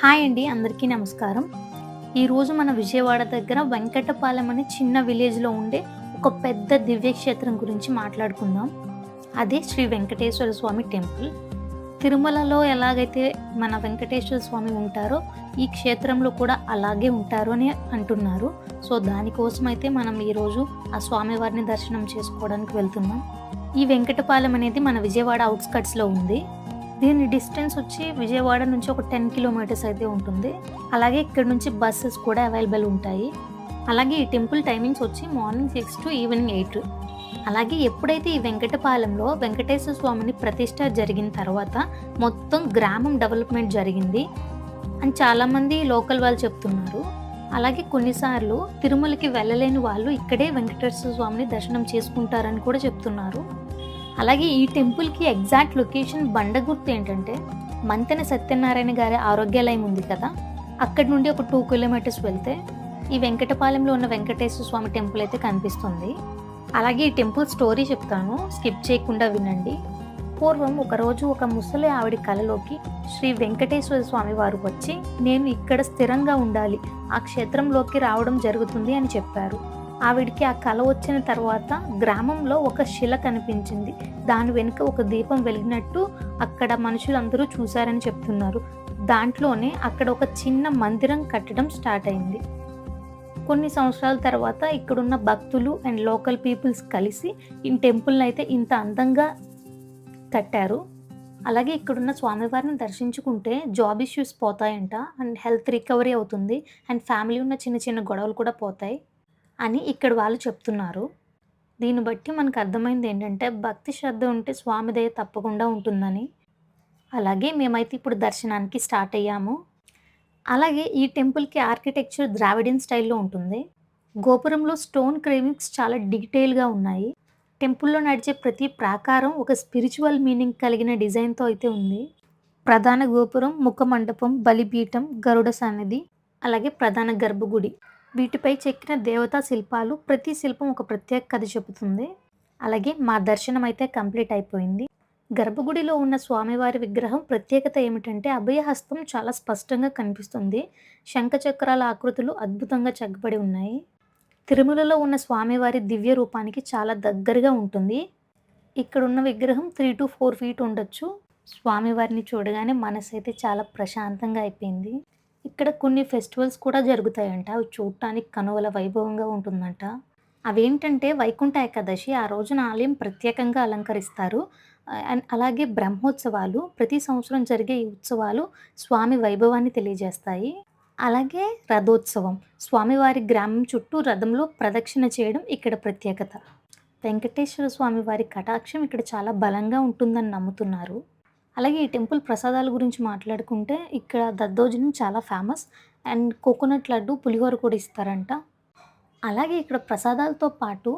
Hi అండి, అందరికీ నమస్కారం. ఈరోజు మన విజయవాడ దగ్గర వెంకటపాలెం అనే చిన్న విలేజ్‌లో ఉండే ఒక పెద్ద దివ్యక్షేత్రం గురించి మాట్లాడుకుందాం. అదే శ్రీ వెంకటేశ్వర స్వామి టెంపుల్. తిరుమలలో ఎలాగైతే మన వెంకటేశ్వర స్వామి ఉంటారో, ఈ క్షేత్రంలో కూడా అలాగే ఉంటారు అని అంటున్నారు. సో, దానికోసమైతే మనం ఈరోజు ఆ స్వామివారిని దర్శనం చేసుకోవడానికి వెళ్తున్నాం. ఈ వెంకటపాలెం అనేది మన విజయవాడ ఔట్‌స్కట్స్‌లో ఉంది. దీని డిస్టెన్స్ వచ్చి విజయవాడ నుంచి ఒక 10 కిలోమీటర్స్ అయితే ఉంటుంది. అలాగే ఇక్కడ నుంచి బస్సెస్ కూడా అవైలబుల్ ఉంటాయి. అలాగే ఈ టెంపుల్ టైమింగ్స్ వచ్చి మార్నింగ్ 6 టు ఈవినింగ్ 8. అలాగే ఎప్పుడైతే ఈ వెంకటపాలెంలో వెంకటేశ్వర స్వామిని ప్రతిష్ట జరిగిన తర్వాత మొత్తం గ్రామం డెవలప్మెంట్ జరిగింది అని చాలామంది లోకల్ వాళ్ళు చెప్తున్నారు. అలాగే కొన్నిసార్లు తిరుమలకి వెళ్ళలేని వాళ్ళు ఇక్కడే వెంకటేశ్వర స్వామిని దర్శనం చేసుకుంటారని కూడా చెప్తున్నారు. అలాగే ఈ టెంపుల్కి ఎగ్జాక్ట్ లొకేషన్ బండగుర్తు ఏంటంటే, మంతెన సత్యనారాయణ గారి ఆరోగ్యాలయం ఉంది కదా, అక్కడి నుండి ఒక 2 కిలోమీటర్స్ వెళ్తే ఈ వెంకటపాలెంలో ఉన్న వెంకటేశ్వర స్వామి టెంపుల్ అయితే కనిపిస్తుంది. అలాగే ఈ టెంపుల్ స్టోరీ చెప్తాను, స్కిప్ చేయకుండా వినండి. పూర్వం ఒకరోజు ఒక ముసలి ఆవిడ కలలోకి శ్రీ వెంకటేశ్వర స్వామి వారు వచ్చి, నేను ఇక్కడ స్థిరంగా ఉండాలి, ఆ క్షేత్రంలోకి రావడం జరుగుతుంది అని చెప్పారు. ఆవిడికి ఆ కల వచ్చిన తర్వాత గ్రామంలో ఒక శిల కనిపించింది. దాని వెనుక ఒక దీపం వెలిగినట్టు అక్కడ మనుషులందరూ చూశారని చెప్తున్నారు. దాంట్లోనే అక్కడ ఒక చిన్న మందిరం కట్టడం స్టార్ట్ అయింది. కొన్ని సంవత్సరాల తర్వాత ఇక్కడున్న భక్తులు అండ్ లోకల్ పీపుల్స్ కలిసి ఈ టెంపుల్ని అయితే ఇంత అందంగా కట్టారు. అలాగే ఇక్కడున్న స్వామివారిని దర్శించుకుంటే జాబ్ ఇష్యూస్ పోతాయంట, అండ్ హెల్త్ రికవరీ అవుతుంది, అండ్ ఫ్యామిలీ ఉన్న చిన్న చిన్న గొడవలు కూడా పోతాయి అని ఇక్కడ వాళ్ళు చెప్తున్నారు. దీన్ని బట్టి మనకు అర్థమైంది ఏంటంటే, భక్తి శ్రద్ధ ఉంటే స్వామి దయ తప్పకుండా ఉంటుందని. అలాగే మేమైతే ఇప్పుడు దర్శనానికి స్టార్ట్ అయ్యాము. అలాగే ఈ టెంపుల్కి ఆర్కిటెక్చర్ ద్రావిడియన్ స్టైల్లో ఉంటుంది. గోపురంలో స్టోన్ క్రేవింగ్స్ చాలా డీటెయిల్గా ఉన్నాయి. టెంపుల్లో నడిచే ప్రతి ప్రాకారం ఒక స్పిరిచువల్ మీనింగ్ కలిగిన డిజైన్తో అయితే ఉంది. ప్రధాన గోపురం, ముఖ మండపం, బలిపీఠం, గరుడ సన్నిధి, అలాగే ప్రధాన గర్భగుడి, వీటిపై చెక్కిన దేవతా శిల్పాలు, ప్రతి శిల్పం ఒక ప్రత్యేక కథ చెబుతుంది. అలాగే మా దర్శనం అయితే కంప్లీట్ అయిపోయింది. గర్భగుడిలో ఉన్న స్వామివారి విగ్రహం ప్రత్యేకత ఏమిటంటే, అభయహస్తం చాలా స్పష్టంగా కనిపిస్తుంది. శంఖచక్రాల ఆకృతులు అద్భుతంగా చెక్కబడి ఉన్నాయి. తిరుమలలో ఉన్న స్వామివారి దివ్య రూపానికి చాలా దగ్గరగా ఉంటుంది. ఇక్కడున్న విగ్రహం 3 to 4 ఫీట్ ఉండొచ్చు. స్వామివారిని చూడగానే మనసు అయితే చాలా ప్రశాంతంగా అయిపోయింది. ఇక్కడ కొన్ని ఫెస్టివల్స్ కూడా జరుగుతాయంట. అవి చూడటానికి కనువల వైభవంగా ఉంటుందంట. అవేంటంటే వైకుంఠ ఏకాదశి, ఆ రోజున ఆలయం ప్రత్యేకంగా అలంకరిస్తారు. అండ్ అలాగే బ్రహ్మోత్సవాలు, ప్రతి సంవత్సరం జరిగే ఈ ఉత్సవాలు స్వామి వైభవాన్ని తెలియజేస్తాయి. అలాగే రథోత్సవం, స్వామివారి గ్రామం చుట్టూ రథంలో ప్రదక్షిణ చేయడం ఇక్కడ ప్రత్యేకత. వెంకటేశ్వర స్వామి వారి కటాక్షం ఇక్కడ చాలా బలంగా ఉంటుందని నమ్ముతున్నారు. అలాగే ఈ టెంపుల్ ప్రసాదాల గురించి మాట్లాడుకుంటే, ఇక్కడ దద్దోజనం చాలా ఫేమస్, అండ్ కోకోనట్ లడ్డు, పులిహోర కూడా ఇస్తారంట. అలాగే ఇక్కడ ప్రసాదాలతో పాటు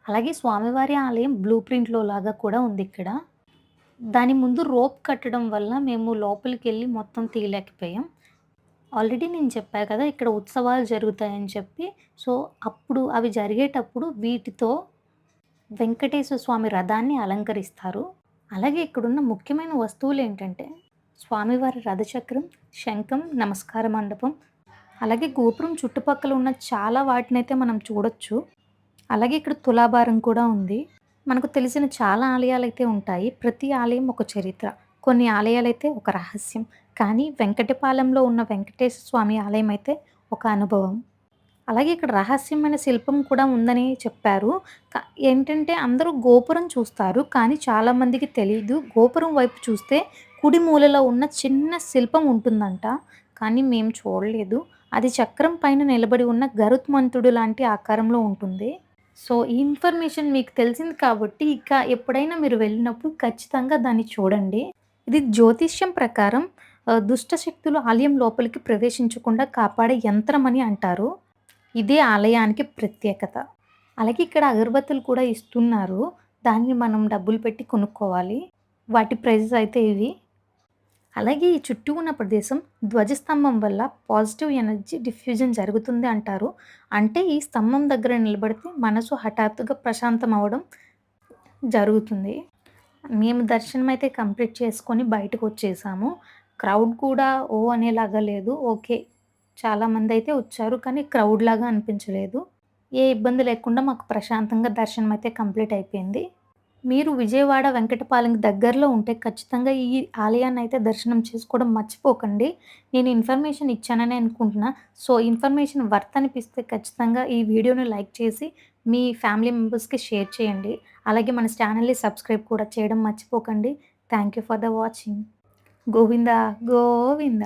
అలాగే స్వామివారి ఆలయం బ్లూ ప్రింట్లో లాగా కూడా ఉంది ఇక్కడ. దాని ముందు రోప్ కట్టడం వల్ల మేము లోపలికి వెళ్ళి మొత్తం తీయలేకపోయాం. ఆల్రెడీ నేను చెప్పా కదా, ఇక్కడ ఉత్సవాలు జరుగుతాయని చెప్పి. సో, అప్పుడు అవి జరిగేటప్పుడు వీటితో వెంకటేశ్వర స్వామి రథాన్ని అలంకరిస్తారు. అలాగే ఇక్కడున్న ముఖ్యమైన వస్తువులు ఏంటంటే, స్వామివారి రథచక్రం, శంఖం, నమస్కార మండపం, అలాగే గోపురం చుట్టుపక్కల ఉన్న చాలా వాటినైతే మనం చూడొచ్చు. అలాగే ఇక్కడ తులాభారం కూడా ఉంది. మనకు తెలిసిన చాలా ఆలయాలైతే ఉంటాయి. ప్రతి ఆలయం ఒక చరిత్ర, కొన్ని ఆలయాలైతే ఒక రహస్యం. కానీ వెంకటపాలెంలో ఉన్న వెంకటేశ్వర స్వామి ఆలయం అయితే ఒక అనుభవం. అలాగే ఇక్కడ రహస్యమైన శిల్పం కూడా ఉందని చెప్పారు. ఏంటంటే, అందరూ గోపురం చూస్తారు, కానీ చాలామందికి తెలీదు. గోపురం వైపు చూస్తే కుడి మూలలో ఉన్న చిన్న శిల్పం ఉంటుందంట, కానీ మేము చూడలేదు. అది చక్రం పైన నిలబడి ఉన్న గరుత్మంతుడు లాంటి ఆకారంలో ఉంటుంది. సో, ఈ ఇన్ఫర్మేషన్ మీకు తెలిసింది కాబట్టి ఇక ఎప్పుడైనా మీరు వెళ్ళినప్పుడు ఖచ్చితంగా దాన్ని చూడండి. ఇది జ్యోతిష్యం ప్రకారం దుష్ట శక్తులు ఆలయం లోపలికి ప్రవేశించకుండా కాపాడే యంత్రం అని అంటారు. ఇదే ఆలయానికి ప్రత్యేకత. అలాగే ఇక్కడ అగరబత్తులు కూడా ఇస్తున్నారు. దాన్ని మనం డబ్బులు పెట్టి కొనుక్కోవాలి. వాటి ప్రైజెస్ అయితే ఇవి. అలాగే ఈ చుట్టూ ఉన్న ప్రదేశం ధ్వజస్తంభం వల్ల పాజిటివ్ ఎనర్జీ డిఫ్యూజన్ జరుగుతుంది అంటారు. అంటే ఈ స్తంభం దగ్గర నిలబడితే మనసు హఠాత్తుగా ప్రశాంతం అవ్వడం జరుగుతుంది. మేము దర్శనం అయితే కంప్లీట్ చేసుకొని బయటకు వచ్చేసాము. క్రౌడ్ కూడా ఓ అనేలాగా లేదు. ఓకే. చాలామందైతే వచ్చారు. కానీ క్రౌడ్‌లాగా అనిపించలేదు. ఏ ఇబ్బంది లేకుండా మాకు ప్రశాంతంగా దర్శనం అయితే కంప్లీట్ అయిపోయింది. మీరు విజయవాడ వెంకటపాలెంకి దగ్గరలో ఉంటే ఖచ్చితంగా ఈ ఆలయాన్నయితే దర్శనం చేసుకోవడం మర్చిపోకండి. నేను ఇన్ఫర్మేషన్ ఇచ్చాననే అనుకుంటున్నా. సో, ఇన్ఫర్మేషన్ వర్త్ అనిపిస్తే ఖచ్చితంగా ఈ వీడియోని లైక్ చేసి మీ ఫ్యామిలీ మెంబర్స్‌కి షేర్ చేయండి. అలాగే మన ఛానెల్‌ని సబ్స్క్రైబ్ కూడా చేయడం మర్చిపోకండి. Thank you for the watching. Govinda Govinda.